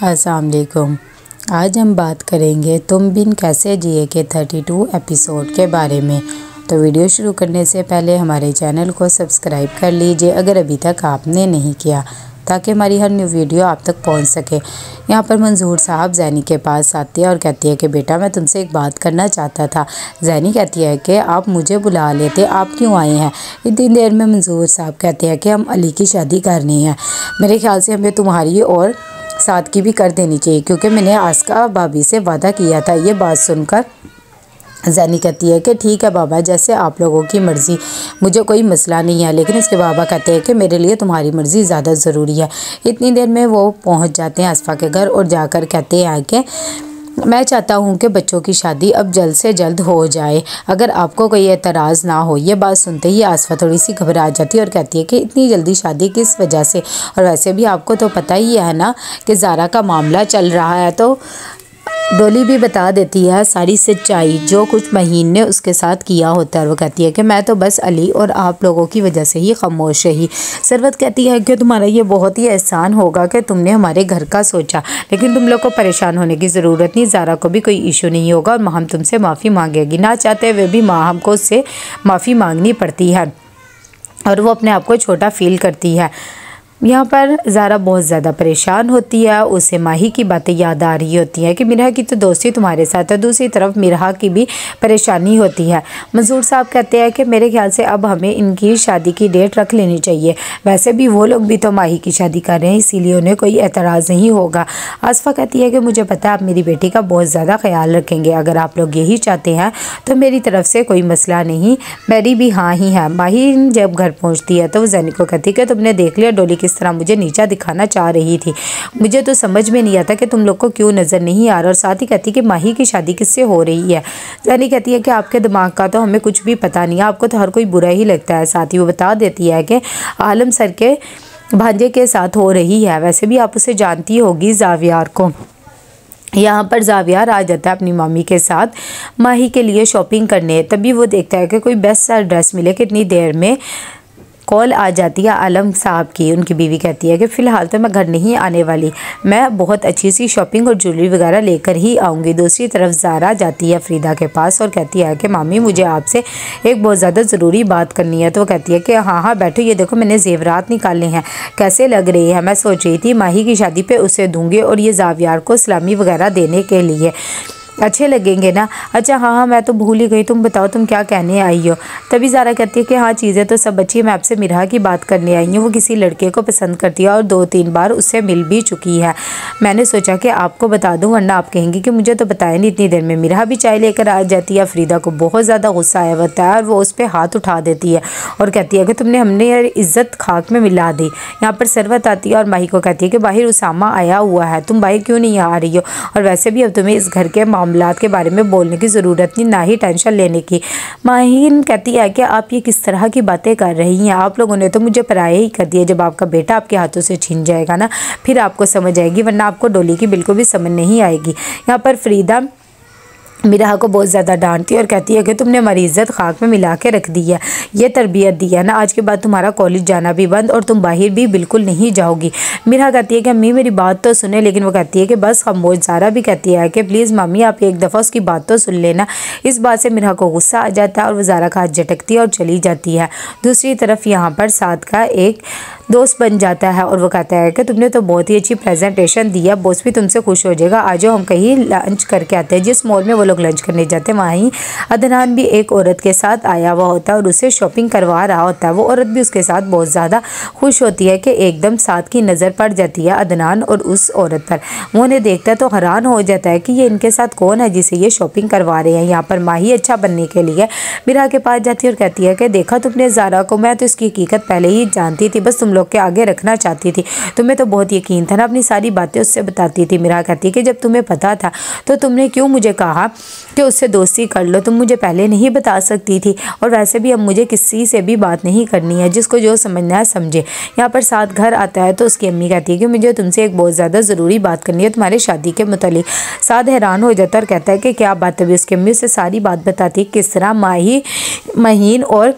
अस्सलाम वालेकुम। आज हम बात करेंगे तुम बिन कैसे जिए के 32 एपिसोड के बारे में। तो वीडियो शुरू करने से पहले हमारे चैनल को सब्सक्राइब कर लीजिए अगर अभी तक आपने नहीं किया, ताकि हमारी हर न्यू वीडियो आप तक पहुंच सके। यहाँ पर मंजूर साहब जैनी के पास आती है और कहती है कि बेटा मैं तुमसे एक बात करना चाहता था। जैनी कहती है कि आप मुझे बुला लेते, आप क्यों आए हैं? इतनी देर में मंजूर साहब कहते हैं कि हम अली की शादी करनी है। मेरे ख्याल से हमें तुम्हारी और साथ की भी कर देनी चाहिए, क्योंकि मैंने आस्का भाभी से वादा किया था। ये बात सुनकर जैनी कहती है कि ठीक है बाबा, जैसे आप लोगों की मर्ज़ी, मुझे कोई मसला नहीं है। लेकिन इसके बाबा कहते हैं कि मेरे लिए तुम्हारी मर्ज़ी ज़्यादा ज़रूरी है। इतनी देर में वो पहुंच जाते हैं आसफ़ा के घर और जाकर कहते हैं कि मैं चाहता हूं कि बच्चों की शादी अब जल्द से जल्द हो जाए, अगर आपको कोई एतराज़ ना हो। ये बात सुनते ही आसफ़ा थोड़ी सी घबरा जाती है और कहती है कि इतनी जल्दी शादी किस वजह से, और वैसे भी आपको तो पता ही है ना कि ज़ारा का मामला चल रहा है। तो डोली भी बता देती है सारी सच्चाई, जो कुछ महीन ने उसके साथ किया होता है। वो कहती है कि मैं तो बस अली और आप लोगों की वजह से ही खामोश रही। सरवत कहती है कि तुम्हारा ये बहुत ही एहसान होगा कि तुमने हमारे घर का सोचा, लेकिन तुम लोग को परेशान होने की ज़रूरत नहीं। ज़ारा को भी कोई इशू नहीं होगा और माँ हम तुमसे माफ़ी मांगेगी। ना चाहते हुए भी माँ हमको उससे माफ़ी मांगनी पड़ती है और वो अपने आप को छोटा फील करती है। यहाँ पर ज़ारा बहुत ज़्यादा परेशान होती है। उसे माही की बातें याद आ रही होती हैं कि मिरहा की तो दोस्ती तुम्हारे साथ है, दूसरी तरफ मिरहा की भी परेशानी होती है। मंजूर साहब कहते हैं कि मेरे ख्याल से अब हमें इनकी शादी की डेट रख लेनी चाहिए। वैसे भी वो लोग भी तो माही की शादी कर रहे हैं, इसीलिए उन्हें कोई एतराज़ नहीं होगा। आसफ़ा कहती है कि मुझे पता है आप मेरी बेटी का बहुत ज़्यादा ख्याल रखेंगे, अगर आप लोग यही चाहते हैं तो मेरी तरफ से कोई मसला नहीं, मेरी भी हाँ ही है। माही जब घर पहुँचती है तो वो जैनी को कहती है कि तुमने देख लिया डोली किस तरह मुझे नीचा दिखाना चाह रही थी। मुझे तो समझ में नहीं आता कि तुम लोग को क्यों नज़र नहीं आ रहा। और साथ ही कहती है कि माही की शादी किससे हो रही है। जैनी कहती है कि आपके दिमाग का तो हमें कुछ भी पता नहीं है, आपको तो हर कोई बुरा ही लगता है। साथ ही वो बता देती है कि आलम सर के भांजे के साथ हो रही है। वैसे भी आप उसे जानती होगी, जावियार को। यहाँ पर जावियार आ जाता है अपनी मम्मी के साथ माही के लिए शॉपिंग करने। तभी वो देखता है कि कोई बेस्ट सा ड्रेस मिले। कितनी देर में कॉल आ जाती है आलम साहब की। उनकी बीवी कहती है कि फ़िलहाल तो मैं घर नहीं आने वाली, मैं बहुत अच्छी सी शॉपिंग और ज्वेलरी वगैरह लेकर ही आऊँगी। दूसरी तरफ ज़ारा जाती है फरीदा के पास और कहती है कि मामी मुझे आपसे एक बहुत ज़्यादा ज़रूरी बात करनी है। तो वो कहती है कि हाँ बैठो, ये देखो मैंने ज़ेवरात निकाले हैं, कैसे लग रही है? मैं सोच रही थी माही की शादी पर उसे दूँगी और ये जावियार को सलामी वगैरह देने के लिए अच्छे लगेंगे ना? अच्छा हाँ मैं तो भूल ही गई, तुम बताओ तुम क्या कहने आई हो? तभी ज़ारा कहती है कि हाँ चीज़ें तो सब अच्छी है, मैं आपसे मिरहा की बात करने आई हूँ। वो किसी लड़के को पसंद करती है और 2-3 बार उससे मिल भी चुकी है। मैंने सोचा कि आपको बता दूँ, वरना आप कहेंगी कि मुझे तो बताया नहीं। इतनी देर में मिरहा भी चाय लेकर आ जाती है। फरीदा को बहुत ज़्यादा गुस्सा आया होता है और वो उस पर हाथ उठा देती है और कहती है कि तुमने हमने यार इज़्ज़त खाक में मिला दी। यहाँ पर सरवत आती है और माही को कहती है कि बाहर उसामा आया हुआ है, तुम बाहर क्यों नहीं आ रही हो? और वैसे भी अब तुम्हें इस घर के मामलात के बारे में बोलने की ज़रूरत नहीं, ना ही टेंशन लेने की। माहीन कहती है कि आप ये किस तरह की बातें कर रही हैं? आप लोगों ने तो मुझे पराया ही कर दिया। जब आपका बेटा आपके हाथों से छीन जाएगा ना, फिर आपको समझ आएगी, वरना आपको डोली की बिल्कुल भी समझ नहीं आएगी। यहाँ पर फरीदा मिरहा को बहुत ज़्यादा डांटती है और कहती है कि तुमने हमारी इज़्ज़त खाक में मिला के रख दी है, ये तरबियत दी है ना, आज के बाद तुम्हारा कॉलेज जाना भी बंद और तुम बाहर भी बिल्कुल नहीं जाओगी। मिरहा कहती है कि अम्मी मेरी बात तो सुने, लेकिन वो कहती है कि बस खामोश। ज़ारा भी कहती है कि प्लीज़ मम्मी आप एक दफ़ा उसकी बात तो सुन लेना। इस बात से मिरहा को गुस्सा आ जाता है और वो ज़ारा का हाथ झटकती है और चली जाती है। दूसरी तरफ यहाँ पर साथ का एक दोस्त बन जाता है और वो कहता है कि तुमने तो बहुत ही अच्छी प्रेजेंटेशन दी है, बॉस भी तुमसे खुश हो जाएगा, आ जाओ हम कहीं लंच करके आते हैं। जिस मॉल में वो लोग लंच करने जाते हैं वहीं अदनान भी एक औरत के साथ आया हुआ होता है और उसे शॉपिंग करवा रहा होता है। वो औरत भी उसके साथ बहुत ज़्यादा खुश होती है कि एकदम साथ की नज़र पड़ जाती है अदनान और उस औरत पर। वो उन्हें देखता है तो हैरान हो जाता है कि ये इनके साथ कौन है जिसे ये शॉपिंग करवा रहे हैं। यहाँ पर माही अच्छा बनने के लिए मिरहा के पास जाती है और कहती है कि देखा तुमने ज़ारा को, मैं तो इसकी हकीकत पहले ही जानती थी, बस तुम लोग के आगे रखना चाहती थी, तुम्हें तो बहुत यकीन था ना, अपनी सारी बातें उससे बताती थी। मिरहा कहती है कि जब तुम्हें पता था तो तुमने क्यों मुझे कहा कि उससे दोस्ती कर लो, तुम मुझे पहले नहीं बता सकती थी? और वैसे भी अब मुझे किसी से भी बात नहीं करनी है, जिसको जो समझना है समझे। यहाँ पर साथ घर आता है तो उसकी अम्मी कहती है कि मुझे तुमसे एक बहुत ज़्यादा ज़रूरी बात करनी है तुम्हारे शादी के मुतालिक। साथ हैरान हो जाता है और कहता है कि क्या बात है? उसकी अम्मी उससे सारी बात बताती किस तरह माही महीन और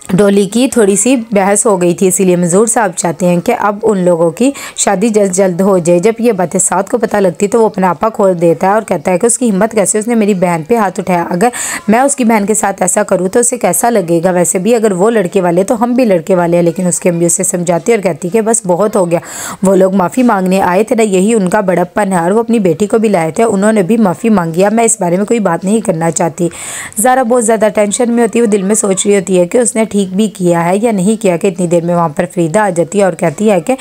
डॉली की थोड़ी सी बहस हो गई थी, इसीलिए मंजूर साहब चाहते हैं कि अब उन लोगों की शादी जल्द जल्द हो जाए। जब ये बातें साद को पता लगती तो वो अपना आपा खोल देता है और कहता है कि उसकी हिम्मत कैसे, उसने मेरी बहन पे हाथ उठाया, अगर मैं उसकी बहन के साथ ऐसा करूँ तो उसे कैसा लगेगा, वैसे भी अगर वो लड़के वाले तो हम भी लड़के वाले हैं। लेकिन उसकी अम्मी उसे समझाती और कहती कि बस बहुत हो गया, वो लोग माफ़ी मांगने आए थे ना, यही उनका बड़प्पन है, और वो अपनी बेटी को भी लाए थे, उन्होंने भी माफ़ी मांगी, अब मैं इस बारे में कोई बात नहीं करना चाहती। ज़ारा बहुत ज़्यादा टेंशन में होती है, वो दिल में सोच रही होती है कि उसने ठीक भी किया है या नहीं किया कि इतनी देर में वहाँ पर फरीदा आ जाती है और कहती है कि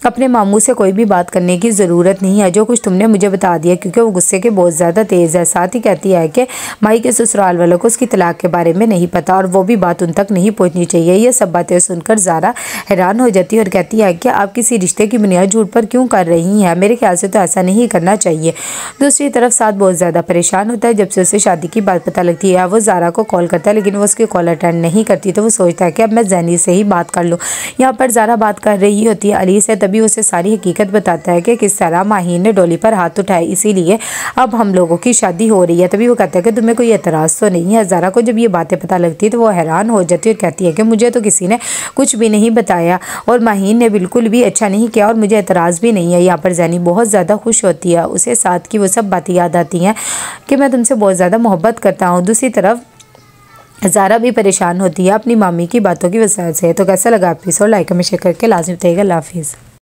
अपने मामू से कोई भी बात करने की ज़रूरत नहीं है, जो कुछ तुमने मुझे बता दिया, क्योंकि वो गुस्से के बहुत ज़्यादा तेज़ है। साथ ही कहती है कि माई के ससुराल वालों को उसकी तलाक के बारे में नहीं पता और वो भी बात उन तक नहीं पहुंचनी चाहिए। ये सब बातें सुनकर ज़ारा हैरान हो जाती है और कहती है कि आप किसी रिश्ते की बुनियाद झूठ पर क्यों कर रही हैं, मेरे ख्याल से तो ऐसा नहीं करना चाहिए। दूसरी तरफ साथ बहुत ज़्यादा परेशान होता है। जब से उसे शादी की बात पता लगती है वो ज़ारा को कॉल करता है, लेकिन वो उसकी कॉल अटेंड नहीं करती, तो वो सोचता है कि अब मैं ज़ैनी से ही बात कर लूँ। यहाँ पर ज़ारा बात कर रही होती है अली से, तभी उसे सारी हकीकत बताता है कि किस तरह माहीन ने डॉली पर हाथ उठाए, इसीलिए अब हम लोगों की शादी हो रही है। तभी वो कहता है कि तुम्हें कोई एतराज़ तो नहीं है। ज़ारा को जब ये बातें पता लगती है तो वो हैरान हो जाती है और कहती है कि मुझे तो किसी ने कुछ भी नहीं बताया और माहीन ने बिल्कुल भी अच्छा नहीं किया और मुझे एतराज़ भी नहीं है। यहाँ पर ज़ैनी बहुत ज़्यादा खुश होती है, उसे साथ की वो सब बातें याद आती हैं कि मैं तुमसे बहुत ज़्यादा मोहब्बत करता हूँ। दूसरी तरफ ज़ारा भी परेशान होती है अपनी मामी की बातों की वजह से। तो कैसा लगा एपिसोड, लाइक में शेयर करके लाजमी बताइएगा। अल्लाह हाफिज़।